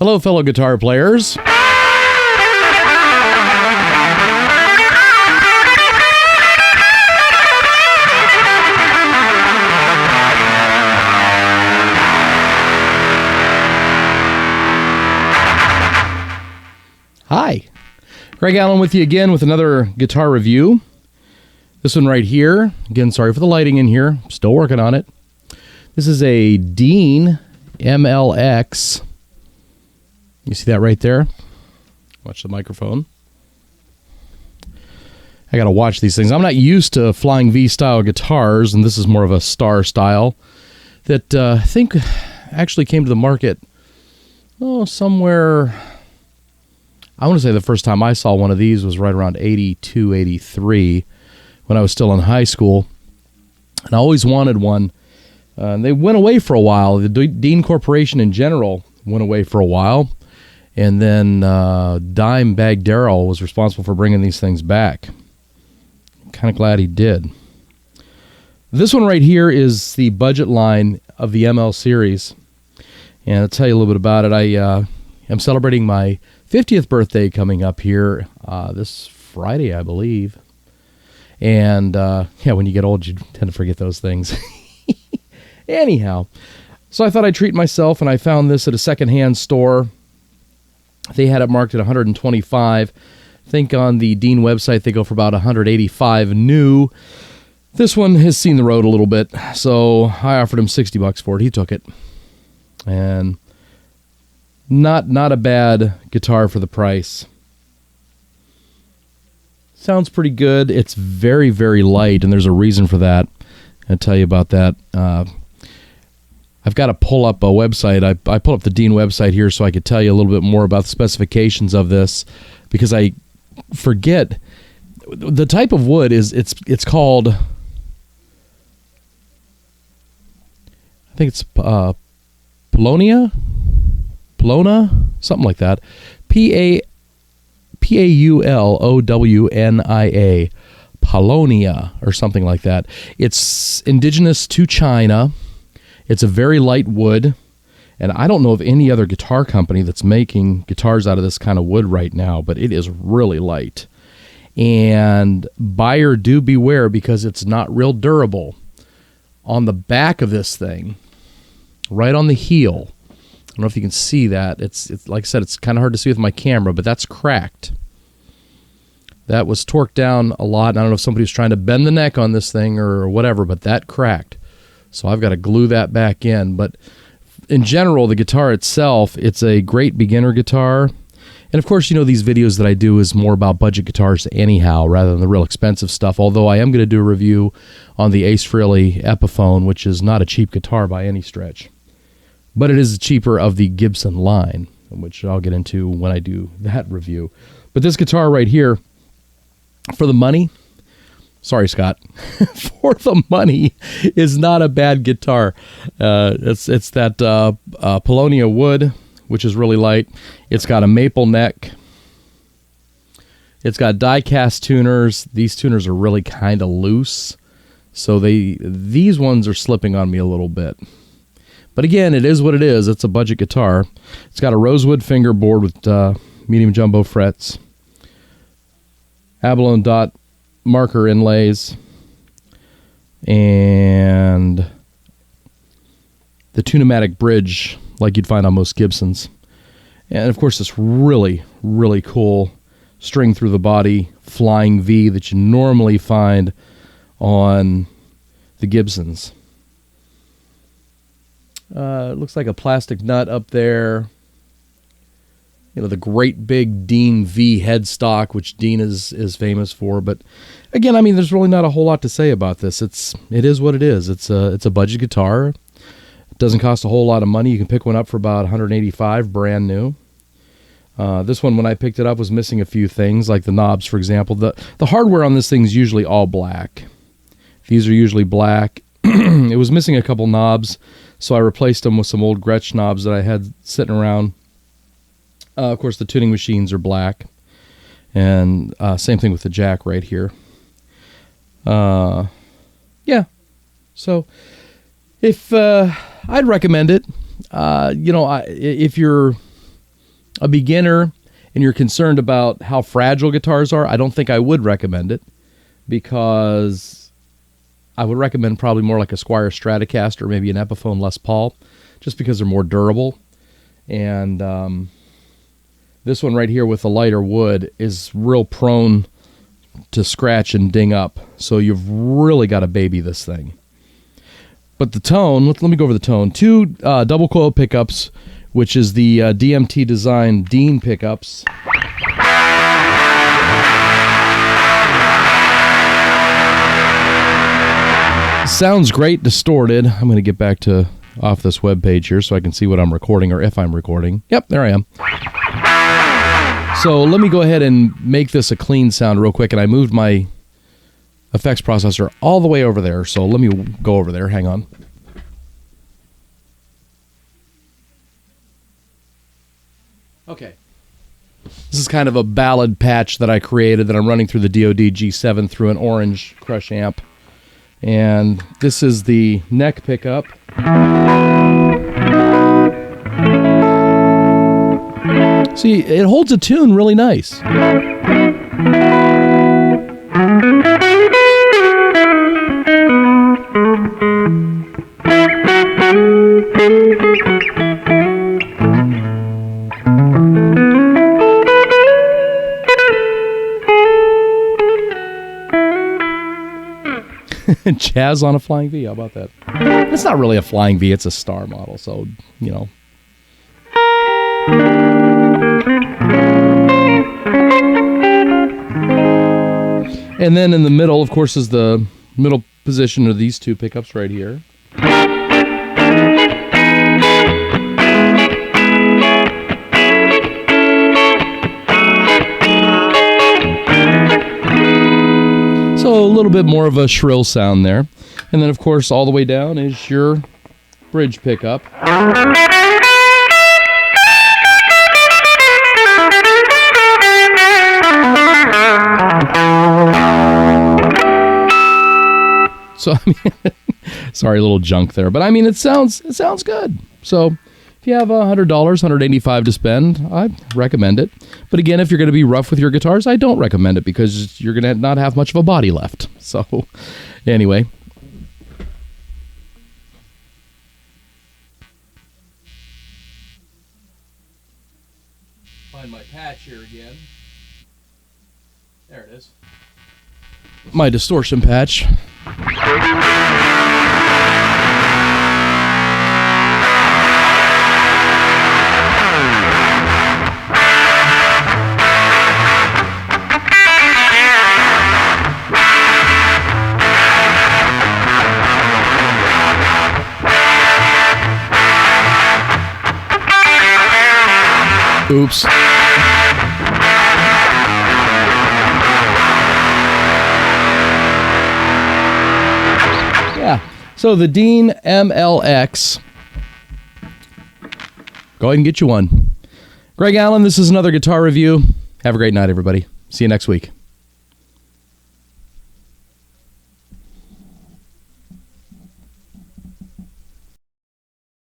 Hello, fellow guitar players. Hi, Gregg Allen with you again with another guitar review. This one right here, again, sorry for the lighting in here, still working on it. This is a Dean MLX. You see that right there? Watch the microphone. I gotta watch these things. I'm not used to flying V style guitars, and this is more of a star style that I think actually came to the market, somewhere. I want to say the first time I saw one of these was right around 82, 83, when I was still in high school. And I always wanted one. And they went away for a while. The Dean Corporation in general went away for a while. And then Dimebag Darrell was responsible for bringing these things back. I'm kind of glad he did. This one right here is the budget line of the ML series. And I'll tell you a little bit about it. I am celebrating my 50th birthday coming up here this Friday, I believe. And, when you get old, you tend to forget those things. Anyhow, so I thought I'd treat myself, and I found this at a secondhand store. They had it marked at $125. I think on the Dean website, they go for about $185 new. This one has seen the road a little bit, so I offered him $60 for it. He took it. And not a bad guitar for the price. Sounds pretty good. It's very, very light, and there's a reason for that. I'll tell you about that. I've got to pull up a website. I pulled up the Dean website here so I could tell you a little bit more about the specifications of this, because I forget the type of wood is. It's called, I think it's Paulownia, something like that. Paulownia, Paulownia, or something like that. It's indigenous to China. It's a very light wood, and I don't know of any other guitar company that's making guitars out of this kind of wood right now, but it is really light. And buyer do beware, because it's not real durable. On the back of this thing, right on the heel, I don't know if you can see that. It's like I said, it's kind of hard to see with my camera, but that's cracked. That was torqued down a lot. And I don't know if somebody was trying to bend the neck on this thing or whatever, but that cracked. So I've got to glue that back in. But in general, the guitar itself, it's a great beginner guitar. And of course, these videos that I do is more about budget guitars anyhow, rather than the real expensive stuff. Although I am going to do a review on the Ace Frehley Epiphone, which is not a cheap guitar by any stretch. But it is cheaper of the Gibson line, which I'll get into when I do that review. But this guitar right here, for the money, sorry, Scott, for the money, is not a bad guitar. It's that Paulownia wood, which is really light. It's got a maple neck. It's got die-cast tuners. These tuners are really kind of loose, so these ones are slipping on me a little bit. But again, it is what it is. It's a budget guitar. It's got a rosewood fingerboard with medium jumbo frets, abalone dot marker inlays, and the Tune-o-matic bridge like you'd find on most Gibsons. And of course, this really, really cool string through the body flying V that you normally find on the Gibsons. It looks like a plastic nut up there. The great big Dean V headstock, which Dean is famous for. But again, there's really not a whole lot to say about this. It is what it is. It's a budget guitar. It doesn't cost a whole lot of money. You can pick one up for about $185, brand new. This one, when I picked it up, was missing a few things, like the knobs, for example. The hardware on this thing is usually all black. These are usually black. It was missing a couple knobs, so I replaced them with some old Gretsch knobs that I had sitting around. Of course, the tuning machines are black, and same thing with the jack right here. Yeah, so if I'd recommend it. If you're a beginner and you're concerned about how fragile guitars are, I don't think I would recommend it, because I would recommend probably more like a Squier Stratocaster or maybe an Epiphone Les Paul, just because they're more durable. And this one right here with the lighter wood is real prone to scratch and ding up, so you've really got to baby this thing. But the tone, let me go over the tone. 2 double coil pickups, which is the DMT Design Dean pickups. Sounds great distorted. I'm going to get back to off this web page here so I can see what I'm recording, or if I'm recording. Yep, there I am. So let me go ahead and make this a clean sound real quick, and I moved my effects processor all the way over there, so let me go over there. Hang on. Okay. This is kind of a ballad patch that I created that I'm running through the DoD G7 through an orange crush amp. And this is the neck pickup. See, it holds a tune really nice. Jazz on a Flying V, how about that? It's not really a Flying V, it's a star model, so, you know. And then in the middle, of course, is the middle position of these 2 pickups right here. So a little bit more of a shrill sound there. And then, of course, all the way down is your bridge pickup. So, I mean, sorry, a little junk there. But, I mean, it sounds good. So, if you have $100, $185 to spend, I recommend it. But again, if you're going to be rough with your guitars, I don't recommend it, because you're going to not have much of a body left. So, anyway. Find my patch here again. There it is. My distortion patch. Oops. Yeah. So the Dean MLX. Go ahead and get you one. Greg Allen, this is another guitar review. Have a great night, everybody. See you next week.